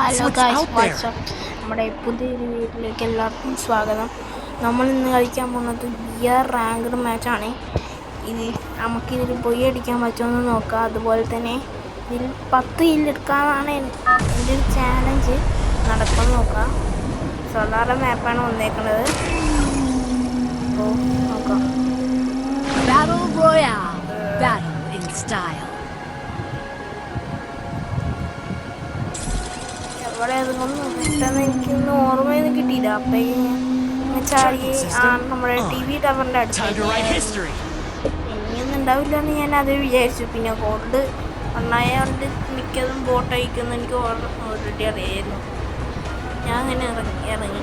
Hello guys, WhatsApp. നമ്മുടെ പുതിയൊരു വീട്ടിലേക്ക് എല്ലാവർക്കും സ്വാഗതം. നമ്മൾ ഇന്ന് കളിക്കാൻ പോകുന്നത് ബിയർ റാങ്ക്ഡ് മാച്ചാണ്. നമുക്കിതിൽ പൊയ്യ അടിക്കാൻ പറ്റുമെന്ന് നോക്കാം. അതുപോലെ തന്നെ ഇതിൽ 10 കില്ലെടുക്കാനാണ് എൻ്റെ ഒരു ചാലഞ്ച്. നടക്കുമെന്ന് നോക്കാം. സാധാരണ മാപ്പാണ് വന്നേക്കുന്നത്. അപ്പോൾ നോക്കാം. Battle Royale. Battle in style. അവിടെ അതൊന്നും പെട്ടെന്ന് എനിക്കൊന്നും ഓർമ്മയൊന്നും കിട്ടിയില്ല. അപ്പം ചാടി നമ്മുടെ TV ടവറിൻ്റെ അടുത്ത് ഇനിയൊന്നും ഉണ്ടാവില്ല എന്ന് ഞാൻ അത് വിചാരിച്ചു. പിന്നെ ഗോൾഡ് ഒന്നായതുകൊണ്ട് മിക്കതും ബോട്ട് അയക്കുമെന്ന് എനിക്ക് ഓൾറെഡി അറിയായിരുന്നു. ഞാൻ അങ്ങനെ ഇറങ്ങി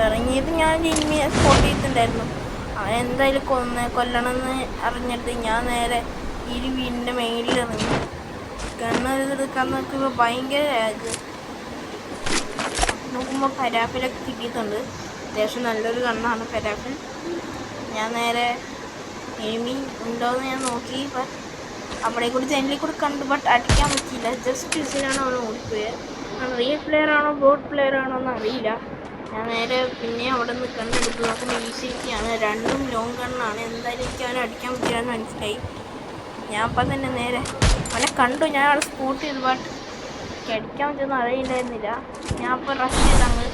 ഇറങ്ങിയിട്ട് ഞാൻ ഇനിമയെ സ്പോട്ട് ചെയ്തിട്ടുണ്ടായിരുന്നു. അവൻ എന്തായാലും കൊല്ലണമെന്ന് അറിഞ്ഞിട്ട് ഞാൻ നേരെ ഈ വീടിൻ്റെ മേലിൽ ഇറങ്ങി. എടുക്കാൻ നോക്കുമ്പോൾ ഭയങ്കര ലാഗ്. നോക്കുമ്പോൾ പരാഫിലൊക്കെ കിട്ടിയിട്ടുണ്ട്. അത്യാവശ്യം നല്ലൊരു കണ്ണാണ് പരാഫിൽ. ഞാൻ നേരെ എനിമി ഉണ്ടോയെന്ന് ഞാൻ നോക്കി. ബട്ട് അവിടെ കൂടി ജനലിൽ കൂടി കണ്ടു. ബട്ട് അടിക്കാൻ പറ്റിയില്ല. ജസ്റ്റ് വിസിലാണ് അവൻ ഓടിപ്പോയത്. റിയൽ പ്ലെയർ ആണോ ബോട്ട് പ്ലെയർ ആണോ എന്ന് അറിയില്ല. ഞാൻ നേരെ പിന്നെ അവിടെ നിന്ന് കണ്ണെടുത്ത് നോക്കുമ്പോൾ ഈസിയാണ്. രണ്ടും ലോങ് കണ്ണാണ്. എന്തായാലും എനിക്ക് അവനെ അടിക്കാൻ പറ്റില്ലെന്ന് മനസ്സിലായി. ഞാൻ അപ്പം തന്നെ നേരെ അവനെ കണ്ടു. ഞാൻ അവിടെ സ്പോട്ട് ചെയ്തു. ബട്ട് എനിക്ക് അടിക്കാൻ പറ്റുമെന്ന് അറിയില്ലായിരുന്നില്ല. ഞാൻ അപ്പോൾ റഷ് ചെയ്തങ്ങ്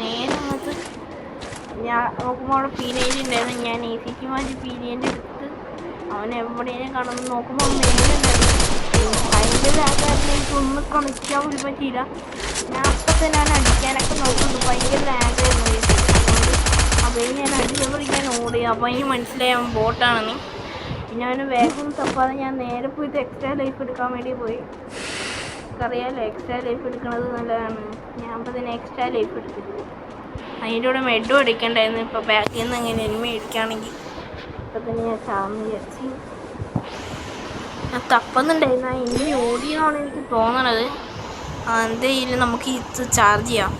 നേരെ അങ്ങോട്ട് ഞാൻ നോക്കുമ്പോൾ അവിടെ പീനേജ് ഉണ്ടായിരുന്നു. ഞാൻ ACT മാറ്റി പീനേജ് എടുത്ത് അവൻ എവിടെയും കാണുന്നു. നോക്കുമ്പോൾ മേലുണ്ടായിരുന്നു. ഭയങ്കര ലാഗായിരുന്നു. എനിക്കൊന്നും കളിക്കാൻ പോലും പറ്റിയില്ല. ഞാൻ അപ്പം തന്നെ അവനെ അടിക്കാനൊക്കെ നോക്കുന്നുണ്ട്. ഭയങ്കര ലാഗായിരുന്നു. അപ്പോൾ ഞാൻ അടിച്ചപ്പോഴേക്കാൻ ഓടി. അപ്പോൾ എനിക്ക് മനസ്സിലായി അവൻ ബോട്ടാണെന്ന്. പിന്നെ അവന് വേഗം തപ്പാതെ ഞാൻ നേരെ പോയിട്ട് എക്സ്ട്രാ ലൈഫ് എടുക്കാൻ വേണ്ടി പോയി. എനിക്കറിയാമല്ലോ എക്സ്ട്രാ ലൈഫ് എടുക്കുന്നത് നല്ലതാണ്. ഞാൻ അപ്പോൾ തന്നെ എക്സ്ട്രാ ലൈഫ് എടുത്തു. അതിൻ്റെ കൂടെ മെഡും അടിക്കണ്ടായിരുന്നു. ഇപ്പോൾ ബാക്കിൽ നിന്ന് എങ്ങനെ എനിമി അടിക്കുകയാണെങ്കിൽ ഇപ്പം തന്നെ ഞാൻ ചാർന്ന് വിചാരിച്ചു. ഞാൻ തപ്പുന്നുണ്ടായിരുന്നു. ഇനി ഓടിയെന്നാണ് എനിക്ക് തോന്നണത്. എന്തെങ്കിലും നമുക്ക് ഇത് ചാർജ് ചെയ്യാം.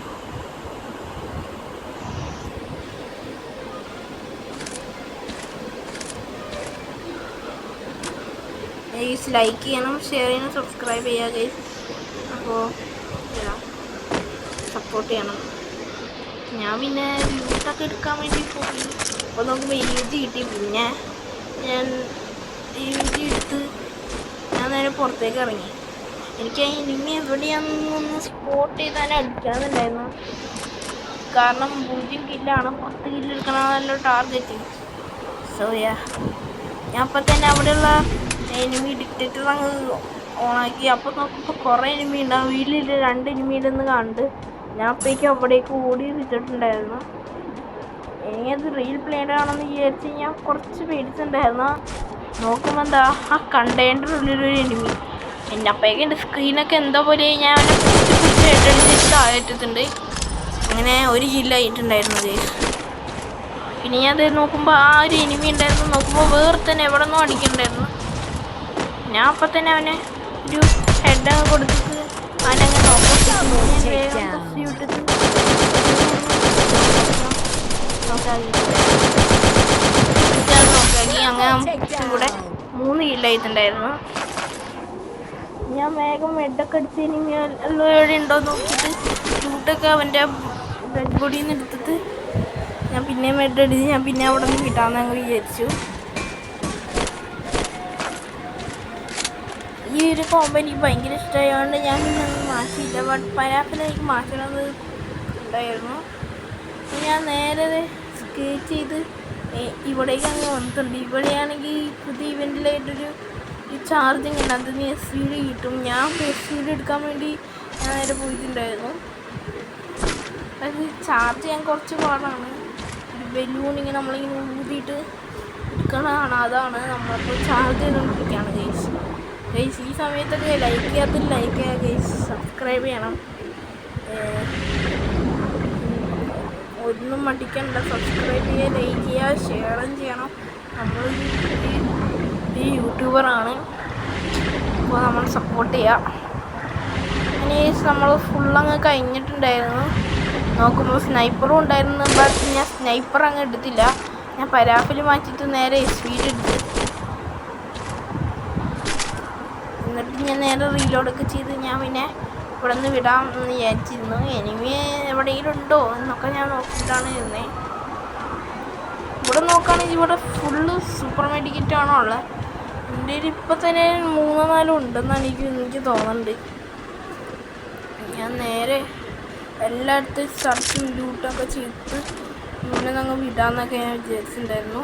ഗൈസ് ലൈക്ക് ചെയ്യണം, ഷെയർ ചെയ്യണം, സബ്സ്ക്രൈബ് ചെയ്യുക ഗൈസ്. അപ്പോൾ സപ്പോർട്ട് ചെയ്യണം. ഞാൻ പിന്നെ വ്യൂസൊക്കെ എടുക്കാൻ വേണ്ടി പോയി. അപ്പോൾ നോക്കുമ്പോൾ EUG കിട്ടി. പിന്നെ ഞാൻ EUG എടുത്ത് ഞാൻ നേരെ പുറത്തേക്ക് ഇറങ്ങി. എനിക്ക് ഇനിമി എവിടെയാണെന്നൊന്ന് സ്പോട്ട് ചെയ്താൽ അടിക്കാന്നുണ്ടായിരുന്നു. കാരണം 0 കില്ലാണ്. 10 കില്ല് എടുക്കണമെന്നല്ലോ ടാർഗറ്റ്. സോ ഞാൻ അപ്പം തന്നെ അവിടെയുള്ള എനിമി ഡിക്റ്റേറ്റർ അങ്ങ് ഓണാക്കി. അപ്പോൾ നോക്കുമ്പോൾ കുറേ എനിമി ഉണ്ടാവും. വീട്ടിൽ 2 എനിമി ഉണ്ടെന്ന് കണ്ട് ഞാൻ അപ്പോഴേക്കും അവിടേക്ക് ഓടി വെച്ചിട്ടുണ്ടായിരുന്നു. എനിക്കത് റിയൽ പ്ലെയർ ആണെന്ന് വിചാരിച്ച് ഞാൻ കുറച്ച് പേടിച്ചിട്ടുണ്ടായിരുന്നു. നോക്കുമ്പോൾ എന്താ ആ കണ്ടെയ്നറിൻ്റെ ഉള്ളിലൊരു എനിമി. എൻ്റെ അപ്പോഴേക്കും എൻ്റെ സ്ക്രീനൊക്കെ എന്തോ പോലെ ഞാൻ അവനെ പിടിച്ച് ഹെഡടിച്ചിട്ട് താഴെത്തിട്ടുണ്ട്. അങ്ങനെ 1 കില്ലായിട്ടുണ്ടായിരുന്നു ഗൈസ്. പിന്നെ ഞാൻ അത് നോക്കുമ്പോൾ ആ ഒരു എനിമി ഉണ്ടായിരുന്നു. നോക്കുമ്പോൾ വേറെ തന്നെ എവിടെ നിന്നോ അടിക്കുന്നുണ്ടായിരുന്നു. ഞാൻ അപ്പം തന്നെ അവനെ ഒരു ഹെഡ് കൊടുത്തിട്ട് അവനങ്ങനെ നോക്കി അങ്ങനെ കൂടെ 3 കില്ലായിട്ടുണ്ടായിരുന്നു. ഞാൻ വേഗം ഹെഡൊക്കെ അടിച്ച് ഇനി എവിടെ ഉണ്ടോ നോക്കിയിട്ട് ലൂട്ടൊക്കെ അവൻ്റെ ഡെഡ് ബോഡിയിൽ നിന്ന് എടുത്തിട്ട് ഞാൻ പിന്നെ ഹെഡ് അടിച്ച് ഞാൻ പിന്നെ അവിടെ നിന്ന് കിട്ടാമെന്ന് അങ്ങ് വിചാരിച്ചു. ഈ ഒരു കോമ്പോ എനിക്ക് ഭയങ്കര ഇഷ്ടമായതുകൊണ്ട് ഞാൻ പിന്നെ ഒന്നും മാറ്റിയില്ല. ബട്ട് പരാഫിൽ എനിക്ക് മാറ്റണമെന്ന് ഉണ്ടായിരുന്നു. ഞാൻ നേരെ സ്കേറ്റ് ചെയ്ത് ഇവിടേക്ക് അങ്ങ് വന്നിട്ടുണ്ട്. ഇവിടെയാണെങ്കിൽ പുതിയ ഇവൻറ്റിലായിട്ടൊരു ചാർജിങ് ഉണ്ട്. അതിന് SVD കിട്ടും. ഞാൻ SVD എടുക്കാൻ വേണ്ടി ഞാൻ നേരെ പോയിട്ടുണ്ടായിരുന്നു. അത് ചാർജ് ചെയ്യാൻ കുറച്ച് പാടാണ്. ഒരു ബലൂൺ ഇങ്ങനെ നമ്മളിങ്ങനെ ഊതിയിട്ട് എടുക്കണതാണ്. അതാണ് നമ്മളിപ്പോൾ ചാർജ് ചെയ്തുകൊണ്ടിരിക്കുകയാണ് ഗൈസ്. ഈ സമയത്തൊക്കെ ലൈക്ക് ചെയ്യാത്ത ലൈക്ക് ചെയ്യുക ഗൈസ്. സബ്സ്ക്രൈബ് ചെയ്യണം. ഒന്നും മടിക്കണ്ട. സബ്സ്ക്രൈബ് ചെയ്യുക, ലൈക്ക് ചെയ്യുക, ഷെയറും ചെയ്യണം. നമ്മൾ ഈ യൂട്യൂബറാണ്. അപ്പോൾ നമ്മൾ സപ്പോർട്ട് ചെയ്യുക. ഇനി നമ്മൾ ഫുള്ളങ്ങ് കഴിഞ്ഞിട്ടുണ്ടായിരുന്നു. നോക്കുമ്പോൾ സ്നൈപ്പറും ഉണ്ടായിരുന്നു. ബട്ട് ഞാൻ സ്നൈപ്പർ അങ്ങ് എടുത്തില്ല. ഞാൻ പരാഫിൽ മാറ്റിയിട്ട് നേരെ സ്പീഡ് എടുത്ത് എന്നിട്ട് ഞാൻ നേരെ റീലോഡൊക്കെ ചെയ്ത് ഞാൻ പിന്നെ ഇവിടെ നിന്ന് വിടാം എന്ന് വിചാരിച്ചിരുന്നു. എനിമി എവിടെയെങ്കിലും ഉണ്ടോ എന്നൊക്കെ ഞാൻ നോക്കിയിട്ടാണ് ഇരുന്നത്. ഇവിടെ നോക്കുകയാണെങ്കിൽ ഇവിടെ ഫുള്ള് സൂപ്പർ മെഡിക്കറ്റാണോ ഉള്ളത്. എൻ്റെ കയ്യിൽ ഇപ്പം തന്നെ 3-4 ഉണ്ടെന്നാണ് എനിക്ക് തോന്നുന്നുണ്ട്. ഞാൻ നേരെ എല്ലായിടത്തും സർച്ചും ലൂട്ടൊക്കെ ചെയ്ത് ഇങ്ങനെ ഞങ്ങൾ വിടാമെന്നൊക്കെ ഞാൻ വിചാരിച്ചിട്ടുണ്ടായിരുന്നു.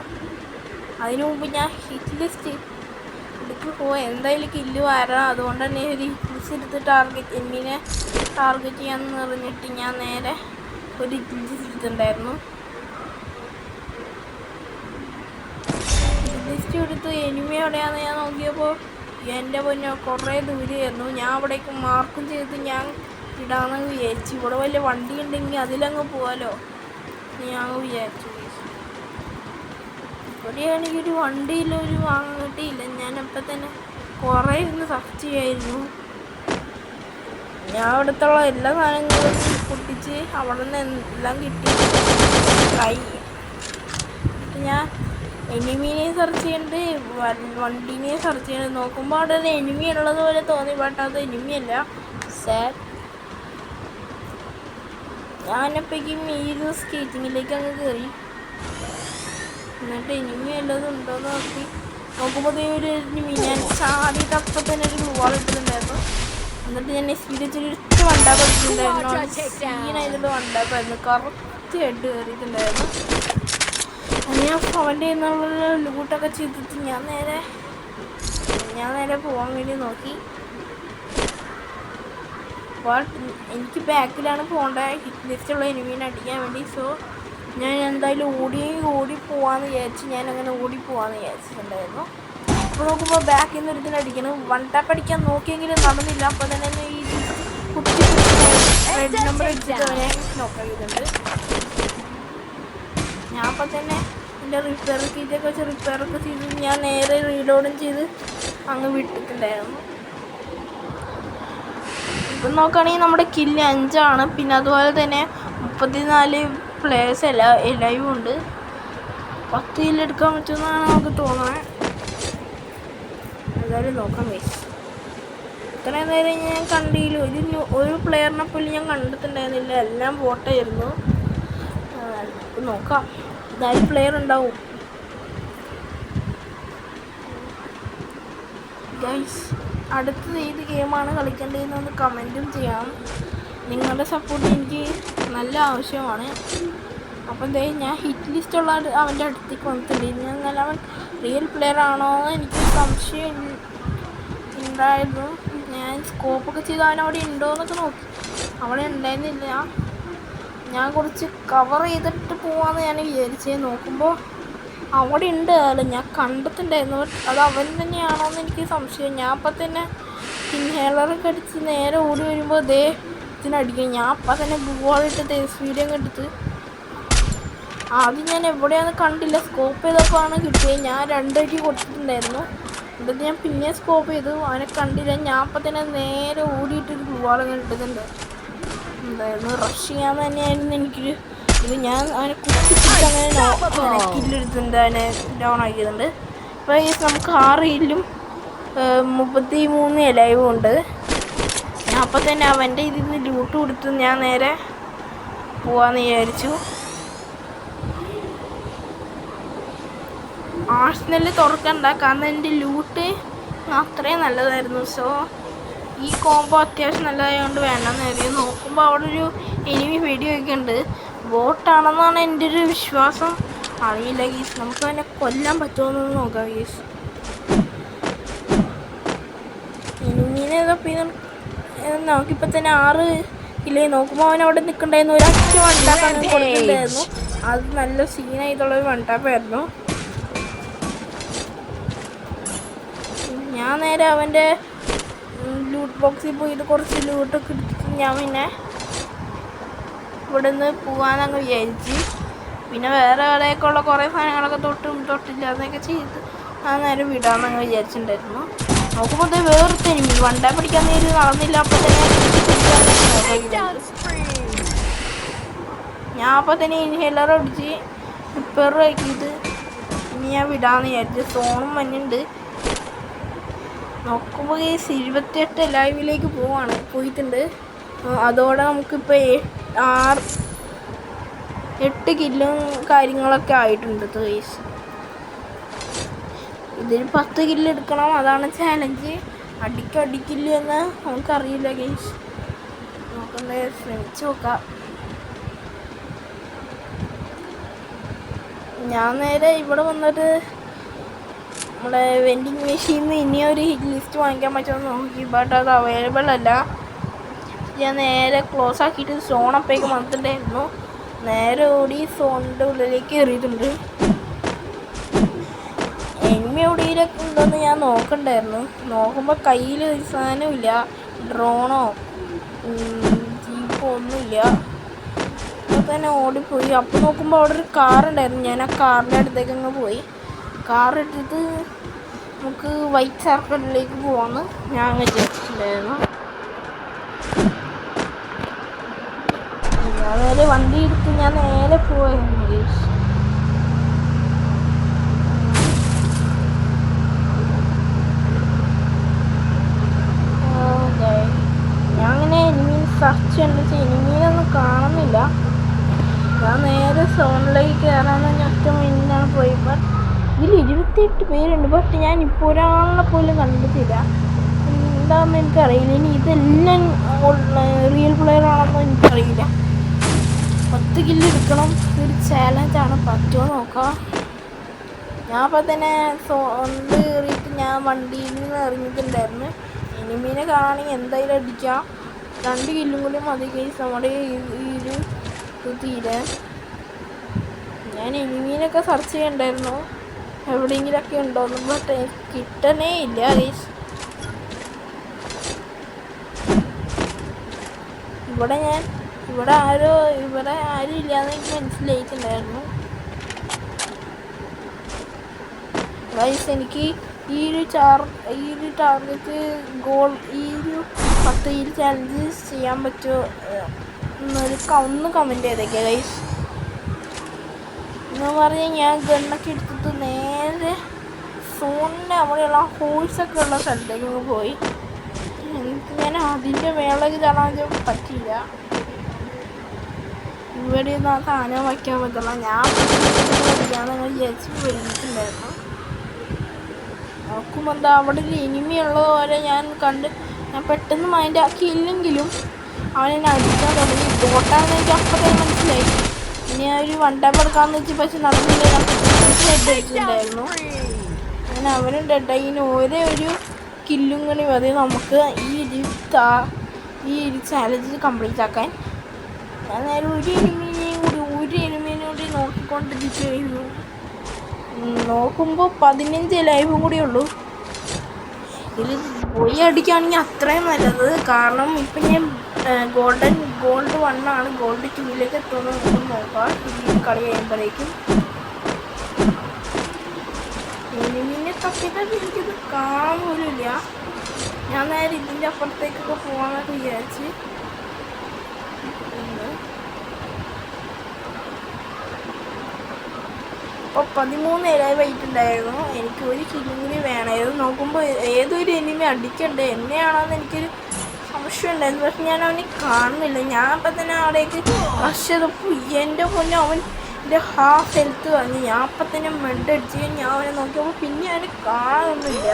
അതിനു മുമ്പ് ഞാൻ ഹിറ്റ് ലിസ്റ്റ് എടുത്ത് എന്തായാലും കില്ല് വരണം. അതുകൊണ്ട് തന്നെ ഒരു ഹിറ്റ് എടുത്ത് എനിമിനെ ടാർഗറ്റ് ചെയ്യാമെന്ന് പറഞ്ഞിട്ട് ഞാൻ നേരെ ഒരു ഹിറ്റ് ലിസ്റ്റ് എടുത്തിട്ടുണ്ടായിരുന്നു. ഹിറ്റ് ലിസ്റ്റ് എടുത്ത് എനിമി എവിടെയാണെന്ന് ഞാൻ നോക്കിയപ്പോൾ എൻ്റെ പൊന്നോ കുറേ ദൂരെയായിരുന്നു. ഞാൻ അവിടേക്ക് മാർക്കും ചെയ്ത് ഞാൻ ഇടാമെന്ന് വിചാരിച്ചു. ഇവിടെ വലിയ വണ്ടി ഉണ്ടെങ്കിൽ അതിലങ്ങ് പോകാമല്ലോ ഞാൻ വിചാരിച്ചു. ഇവിടെയാണെങ്കിൽ ഒരു വണ്ടിയില്ല, ഒരു വാങ്ങിയിട്ടില്ല. ഞാനപ്പം തന്നെ കുറേ ഇരുന്ന് സെർച്ച് ചെയ്യായിരുന്നു. ഞാൻ അവിടുത്തുള്ള എല്ലാ സാധനങ്ങളും പൊട്ടിച്ച് അവിടെ നിന്ന് എല്ലാം കിട്ടി കൈ. ഞാൻ എനിമീനെ സെർച്ച് ചെയ്യണ്ട്, വണ്ടീനെ സെർച്ച് ചെയ്യണ്ട്. നോക്കുമ്പോൾ അവിടെ ഒരു എനിമി ഉള്ളത് പോലെ തോന്നി. ബട്ട് അത് എനിമിയല്ല, സാഡ്. ഞാനപ്പോഴേക്കും ഈ ഒരു സ്കേറ്റിങ്ങിലേക്ക് അങ്ങ് കയറി. എന്നിട്ട് എനിമി വല്ലതും ഉണ്ടോയെന്ന് നോക്കുമ്പോൾ ഒരു എനിമി ഞാൻ ചാടിയിട്ട് അപ്പം തന്നെ ഒരു ഗ്ലൂവാൾ ഇട്ടിട്ടുണ്ടായിരുന്നു. എന്നിട്ട് ഞാൻ സ്പീഡ് വെച്ചൊരു വണ്ടാപ്പ് എടുത്തിട്ടുണ്ടായിരുന്നു. സീനായിട്ടുള്ള വണ്ടാപ്പായിരുന്നു. കറക്റ്റ് ഹെഡ് കയറിയിട്ടുണ്ടായിരുന്നു. ഞാൻ അവൻ്റെ എന്നുള്ള ലൂട്ടൊക്കെ ചെയ്തിട്ട് ഞാൻ നേരെ പോകാൻ വേണ്ടി നോക്കി. ബട്ട് എനിക്ക് ബാക്കിലാണ് പോകേണ്ടത്, ഹിറ്റ് ലിസ്റ്റുള്ള എനിമീനെ അടിക്കാൻ വേണ്ടി. സോ ഞാൻ എന്തായാലും ഓടി പോവാന്ന് വിചാരിച്ച് ഞാനങ്ങനെ ഓടിപ്പോവാന്ന് വിചാരിച്ചിട്ടുണ്ടായിരുന്നു. അപ്പോൾ നോക്കുമ്പോൾ ബാക്കിൽ നിന്ന് ഒരുത്തിന് അടിക്കണം. വൺ ടാപ്പ് അടിക്കാൻ നോക്കിയെങ്കിലും നടന്നില്ല. അപ്പോൾ തന്നെ ഈ കുട്ടി റെഡ് നമ്പർ അടിച്ചിട്ട് അവനെ നോക്കിയിട്ടുണ്ട്. ഞാൻ അപ്പം തന്നെ എൻ്റെ റിപ്പയർ കീറ്റൊക്കെ വെച്ച് റിപ്പയറൊക്കെ ചെയ്ത് ഞാൻ നേരെ റീലോഡും ചെയ്ത് അങ്ങ് വിട്ടിട്ടുണ്ടായിരുന്നു. ഇപ്പം നോക്കുകയാണെങ്കിൽ നമ്മുടെ കില്ല് 5 പിന്നെ അതുപോലെ തന്നെ 34 പ്ലേയേഴ്സ് ലൈവും ഉണ്ട്. 10 കില്ലെടുക്കാൻ പറ്റുമെന്നാണ് നമുക്ക് തോന്നുന്നത്. എന്തായാലും നോക്കാം ഗൈസ്. ഇത്രയും നേരം ഞാൻ കണ്ടില്ല, ഒരു പ്ലെയറിനെ പോലും ഞാൻ കണ്ടിട്ടുണ്ടായിരുന്നില്ല. എല്ലാം ബോട്ടായിരുന്നു. നോക്കാം, എന്തായാലും പ്ലെയർ ഉണ്ടാവും ഗൈസ്. അടുത്തത് ഏത് ഗെയിമാണ് കളിക്കേണ്ടതെന്നൊന്ന് കമൻറ്റും ചെയ്യാം. നിങ്ങളുടെ സപ്പോർട്ട് എനിക്ക് നല്ല ആവശ്യമാണ്. അപ്പം എന്തായാലും ഞാൻ ഹിറ്റ് ലിസ്റ്റുള്ള അവൻ്റെ അടുത്തേക്ക് വന്നിട്ടുണ്ട്. എന്നാൽ അവൻ റിയൽ പ്ലെയർ ആണോ എന്ന് എനിക്ക് സംശയം ഉണ്ടായിരുന്നു. ഞാൻ സ്കോപ്പൊക്കെ ചെയ്ത് അവൻ അവിടെ ഉണ്ടോ എന്നൊക്കെ നോക്കി. അവിടെ ഉണ്ടായിരുന്നില്ല. ഞാൻ കുറച്ച് കവർ ചെയ്തിട്ട് പോവാമെന്ന് ഞാൻ വിചാരിച്ചത്. നോക്കുമ്പോൾ അവിടെ ഉണ്ട് ആൾ, ഞാൻ കണ്ടിട്ടുണ്ടായിരുന്നു. അത് അവൻ തന്നെയാണോ എന്ന് എനിക്ക് സംശയം. ഞാൻ അപ്പം തന്നെ ഇൻഹേലറൊക്കെ അടിച്ച് നേരെ ഓടി വരുമ്പോൾ ഇതിനടിക്കും. ഞാൻ അപ്പം തന്നെ ഗൂഗിളിട്ട് സ്പീഡ് അങ്ങ് എടുത്ത് ആദ്യം ഞാൻ എവിടെയാണെന്ന് കണ്ടില്ല. സ്കോപ്പ് ചെയ്തപ്പോൾ ആണ് കിട്ടിയത്. ഞാൻ 2 അടി കൊടുത്തിട്ടുണ്ടായിരുന്നു. എന്നിട്ട് ഞാൻ പിന്നെ സ്കോപ്പ് ചെയ്തു, അവനെ കണ്ടില്ല. ഞാൻ അപ്പം തന്നെ നേരെ ഓടിയിട്ടൊരു ഗൂഗിളങ്ങ് ഇട്ടിട്ടുണ്ട്. എന്തായിരുന്നു റഷ് ചെയ്യാൻ തന്നെയായിരുന്നു എനിക്കൊരു ഇത്. ഞാൻ അവനെ കുത്തിപ്പിടിച്ച് അങ്ങനെ കില്ലെടുത്തിട്ടുണ്ട്, അവനെ ഡൗൺ ആക്കിയതുണ്ട്. അപ്പോൾ ഈ നമുക്ക് 6 കില്ലും 33 ലൈവും ഉണ്ട്. ഞാൻ അപ്പം തന്നെ അവൻ്റെ ഇതിൽ നിന്ന് ലൂട്ട് കൊടുത്ത് ഞാൻ നേരെ പോവാമെന്ന് വിചാരിച്ചു. ആഴ്സണൽ തുറക്കണ്ട, കാരണം എൻ്റെ ലൂട്ട് അത്രയും നല്ലതായിരുന്നു. സോ ഈ കോംബോ അത്യാവശ്യം നല്ലതായതുകൊണ്ട് വേണമെന്ന് കരുതി. നോക്കുമ്പോൾ അവിടെ ഒരു എനിമി വെടിയൊക്കെ ഉണ്ട്. ബോട്ടാണെന്നാണ് എൻ്റെ ഒരു വിശ്വാസം. അറിയില്ല ഗീസ്, നമുക്ക് തന്നെ കൊല്ലാൻ പറ്റുമെന്ന് നോക്കാം ഗീസ്. എനിമീനെ പിന്നെ നമുക്കിപ്പോൾ തന്നെ 6 കിലോ നോക്കുമ്പോൾ അവൻ അവിടെ നിൽക്കണ്ടായിരുന്നു. ഒരു 5 വൺടാപ്പ് അങ്ങനെ കൊടുത്തിട്ടുണ്ടായിരുന്നു. അത് നല്ല സീനായിട്ടുള്ളൊരു വൺടാപ്പായിരുന്നു. ഞാൻ നേരെ അവൻ്റെ ലൂട്ട് ബോക്സിൽ പോയിട്ട് കുറച്ച് ലൂട്ടൊക്കെ എടുത്തിട്ട് ഞാൻ പിന്നെ ഇവിടെ നിന്ന് പോകാനങ്ങ് വിചാരിച്ച്. പിന്നെ വേറെ എവിടെയൊക്കെ ഉള്ള കുറേ സാധനങ്ങളൊക്കെ തൊട്ടില്ലാതെയൊക്കെ ചെയ്ത് ആ നേരം വിടാമെന്നങ്ങ് വിചാരിച്ചിട്ടുണ്ടായിരുന്നു. നോക്കുമ്പോൾ വേറൊരു എനിമി വണ്ടാ പിടിക്കാൻ നേരി നടന്നില്ല. അപ്പം തന്നെ ഞാൻ അപ്പം തന്നെ ഇൻഹേലർ അടിച്ച് റിപ്പയർ ആക്കിയിട്ട് ഇനി ഞാൻ വിടാമെന്ന് വിചാരിച്ചു. സോണും മഞ്ഞുണ്ട്. നോക്കുമ്പോൾ 28 ലൈവിലേക്ക് പോയിട്ടുണ്ട്. അതോടെ നമുക്കിപ്പോൾ 8 കില്ലും കാര്യങ്ങളൊക്കെ ആയിട്ടുണ്ട് ഗൈസ്. ഇതിന് 10 കില്ല് എടുക്കണം, അതാണ് ചാലഞ്ച്. അടിക്കില്ല എന്ന് നമുക്കറിയില്ല ഗൈസ്. നോക്കണ്ടേ, ശ്രമിച്ചു നോക്കാം. ഞാൻ നേരെ ഇവിടെ വന്നിട്ട് നമ്മുടെ വെൻഡിങ് മെഷീനിൽ നിന്ന് ഇനിയൊരു ഹിറ്റ് ലിസ്റ്റ് വാങ്ങിക്കാൻ പറ്റുമെന്ന് നോക്കി. ബട്ട് അത് അവൈലബിൾ അല്ല. ഞാൻ നേരെ ക്ലോസ് ആക്കിയിട്ട് സോൺ അപ്പേക്ക് വന്നിട്ടുണ്ടായിരുന്നു. നേരെ ഓടി സോണിൻ്റെ ഉള്ളിലേക്ക് കയറിയിട്ടുണ്ട്. എനിമി എവിടെയൊക്കെ ഉണ്ടോയെന്ന് ഞാൻ നോക്കണ്ടായിരുന്നു. നോക്കുമ്പോൾ കയ്യിൽ ഒരു സാധനമില്ല, ഡ്രോണോ ജീപ്പോ ഒന്നുമില്ല. അപ്പോൾ തന്നെ ഓടിപ്പോയി. അപ്പോൾ നോക്കുമ്പോൾ അവിടെ ഒരു കാറുണ്ടായിരുന്നു. ഞാൻ ആ കാറിൻ്റെ അടുത്തേക്ക് അങ്ങ് പോയി. കാർ എടുത്തിട്ട് നമുക്ക് വൈറ്റ് സർക്കിളിലേക്ക് പോകാമെന്ന് ഞാൻ അങ്ങ് വിചാരിച്ചിട്ടുണ്ടായിരുന്നു. ഞാൻ നേരെ വണ്ടി എടുത്ത് ഞാൻ നേരെ പോയായിരുന്നു. ഞാൻ അങ്ങനെ എനിമീൻ സെർച്ച് ചെയ്തിട്ട് എനിമീനൊന്നും കാണുന്നില്ല. ഞാൻ നേരെ സോണിലേക്ക് കയറാമെന്ന് ഞാൻ ഒറ്റ മിനിറ്റാണ് പോയപ്പോൾ ഇതിൽ 28 പേരുണ്ട്. ബട്ട് ഞാൻ ഇപ്പോൾ ഒരാളെ പോലും കണ്ടിട്ടില്ല. എന്താണെന്ന് എനിക്കറിയില്ല. ഇനി ഇതെല്ലാം റിയൽ പ്ലെയർ ആണെന്നോ എനിക്കറിയില്ല. 10 കില്ല് എടുക്കണം, ഒരു ചാലഞ്ചാണ്. പറ്റുമോ നോക്കാം. ഞാൻ അപ്പോൾ തന്നെ സോണിൽ കയറിയിട്ട് ഞാൻ വണ്ടിയിൽ നിന്ന് ഇറങ്ങിയിട്ടുണ്ടായിരുന്നു. എനിമീനെ കാണുകയാണെങ്കിൽ എന്തായാലും അടിക്കാം. 2 കില്ലും കൂടി മതി കേസ് നമ്മുടെ ഇത് തീരാൻ. ഞാൻ എനിമീനൊക്കെ സെർച്ച് ചെയ്യണ്ടായിരുന്നു എവിടെയെങ്കിലൊക്കെ ഉണ്ടോയെന്ന്. ബട്ട് കിട്ടണേ ഇല്ല കേസ്. ഇവിടെ ആരും ഇല്ലയെന്ന് എനിക്ക് മനസ്സിലായിട്ടുണ്ടായിരുന്നു ഗൈസ്. എനിക്ക് ഈ ഒരു ടാർഗറ്റ് ഈ ഒരു 10 കിൽ ചാലഞ്ച് ചെയ്യാൻ പറ്റുമോ ഒന്ന് കമൻറ്റ് ചെയ്തേക്കുക ഗൈസ്. എന്ന് പറഞ്ഞാൽ ഞാൻ ഗണ്ണൊക്കെ എടുത്തിട്ട് നേരെ സോണിൻ്റെ അവിടെയുള്ള ഹോൾസൊക്കെ ഉള്ള സ്ഥലത്തേക്ക് പോയി. ഞാൻ അതിൻ്റെ മേളേക്ക് ചാടാൻ പറ്റില്ല. ഇവിടെ ഒന്നും ആ സാധനം വയ്ക്കാൻ പറ്റില്ല. ഞാൻ വിചാരിച്ച് വിളിച്ചിട്ടുണ്ടായിരുന്നു. നോക്കുമ്പോൾ എന്താ അവിടെ ഒരു എനിമി ഉള്ളത് പോലെ ഞാൻ പെട്ടെന്ന് മൈൻഡ് ആക്കിയില്ലെങ്കിലും അവനെന്നെ അടിക്കാൻ തുടങ്ങി. ബോട്ടാണെന്ന് എനിക്ക് അപ്പം തന്നെ മനസ്സിലായി. ഇനി ഒരു 1 ടാപ്പ് എടുക്കാമെന്ന് വെച്ച് പക്ഷെ നടന്നില്ല. ഞാൻ ഹെഡ് അടിച്ചിട്ടുണ്ടായിരുന്നു. അങ്ങനെ അവനും ഡെഡായി. ഇനി ഒരേ ഒരു കില്ലും കൂടി മതി നമുക്ക് ഈ ഒരു ചാലഞ്ച് കംപ്ലീറ്റ് ആക്കാൻ. ഞാൻ നേരെ ഒരു എനിമീനെയും കൂടി നോക്കിക്കൊണ്ടിരിക്കുകയായിരുന്നു. നോക്കുമ്പോൾ 15 ലൈവും കൂടി ഉള്ളൂ. ഇതിൽ പോയി അടിക്കുകയാണെങ്കിൽ അത്രയും നല്ലത്. കാരണം ഇപ്പം ഞാൻ ഗോൾഡ് 1 ആണ്. ഗോൾഡ് 2ലേക്ക് എത്തുമെന്ന് നമുക്ക് നോക്കാം. ഈ കളി കഴിയുമ്പോഴേക്കും എനിമീനെ തപ്പിയിട്ട് എനിക്കിത് കാണാൻ പോലും ഇല്ല. ഞാൻ നേരെ ഇതിൻ്റെ അപ്പുറത്തേക്കൊക്കെ പോകാമെന്നൊക്കെ വിചാരിച്ച് അപ്പോൾ 13 ലൈവായിട്ടുണ്ടായിരുന്നു. എനിക്ക് ഒരു കില്ലും കൂടി വേണമായിരുന്നു. നോക്കുമ്പോൾ ഏതൊരു എനിമി അടിക്കണ്ടേ എന്നെയാണെന്ന് എനിക്കൊരു സംശയം ഉണ്ടായിരുന്നു. പക്ഷെ ഞാൻ അവനെ കാണുന്നില്ല. ഞാൻ അപ്പം തന്നെ അവിടേക്ക് റഷ് ചെയ്തപ്പോൾ എൻ്റെ പൊന്നെ അവൻ്റെ ഹാഫ് ഹെൽത്ത് കളഞ്ഞു. ഞാൻ അപ്പം തന്നെ മെഡ് അടിച്ച് ഞാൻ അവനെ നോക്കിയപ്പോൾ പിന്നെ അവനെ കാണാനൊന്നുമില്ല.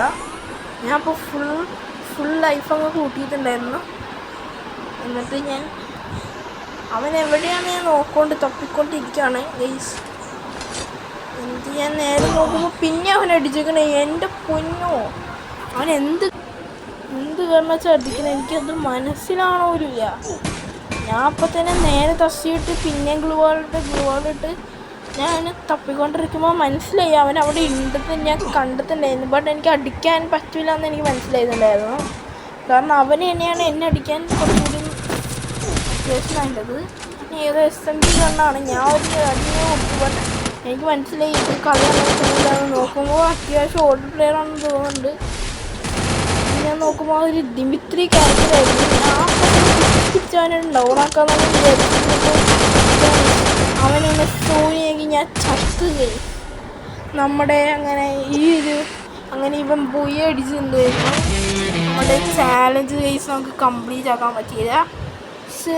ഞാൻ അപ്പോൾ ഫുൾ ലൈഫ് അങ്ങ് കൂട്ടിയിട്ടുണ്ടായിരുന്നു. എന്നിട്ട് അവൻ എവിടെയാണ് ഞാൻ തപ്പിക്കൊണ്ടിരിക്കുകയാണ് ഗൈസ്. എന്നിട്ട് ഞാൻ നേരെ നോക്കുമ്പോൾ പിന്നെ അവൻ അടിച്ചേക്കണേ. എൻ്റെ പൊന്നോ, അവൻ എന്ത് കാരണം വെച്ചാൽ അടിക്കണേ എനിക്കത് മനസ്സിലാവണമില്ല. ഞാൻ അപ്പം തന്നെ നേരെ തസ്സിയിട്ട് പിന്നെ ഗ്ലൂവാളിട്ട് ഞാൻ തപ്പിക്കൊണ്ടിരിക്കുമ്പോൾ മനസ്സിലായി അവൻ അവിടെ ഉണ്ടെന്ന് ഞാൻ കണ്ടിട്ടുണ്ടായിരുന്നു. ബട്ട് എനിക്ക് അടിക്കാൻ പറ്റില്ല എന്ന് എനിക്ക് മനസ്സിലായിട്ടുണ്ടായിരുന്നു. കാരണം അവന് തന്നെയാണ് എന്നെ അടിക്കാൻ കുറച്ചുകൂടി അത്യാവശ്യമായിട്ടത്. ഏതോ SMG കണ്ണാണ്. ഞാൻ ഒരു അടിയെ കൊടുത്തു. ബട്ട് എനിക്ക് മനസ്സിലായി ഇത് കളിയാണെന്ന് നോക്കുമ്പോൾ അത്യാവശ്യം ഓൾഡ് പ്ലെയർ ആണെന്ന് തോന്നുന്നുണ്ട്. ഞാൻ നോക്കുമ്പോൾ ഒരു ദിമിത്രി ക്യാരക്ടറായിരുന്നു. ഞാൻ അവനെ ഡൗണാക്കാമെന്ന് വിചാരിച്ചപ്പോൾ അവനൊന്ന് സ്റ്റോറിയാക്കി ഞാൻ ചത്തുകയും നമ്മുടെ അങ്ങനെ ഇവൻ പോയി അടിച്ചിട്ടുണ്ട്. നമ്മുടെ ചാലഞ്ച് കേസ് നമുക്ക് കംപ്ലീറ്റ് ആക്കാൻ പറ്റിയില്ല. പക്ഷേ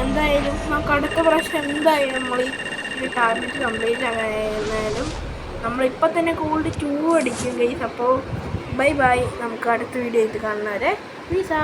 എന്തായാലും നമുക്ക് അടുത്ത പ്രാവശ്യം എന്തായാലും നമ്മൾ ഈ ടാർഗറ്റ് കംപ്ലീറ്റ് ആകാനായാലും നമ്മളിപ്പോൾ തന്നെ ഗോൾഡ് 2 അടിക്കും ഗൈസ്. അപ്പോൾ ബൈ ബൈ, നമുക്ക് അടുത്ത വീഡിയോ ആയിട്ട് കാണുന്നവരെ പ്ലീസ്.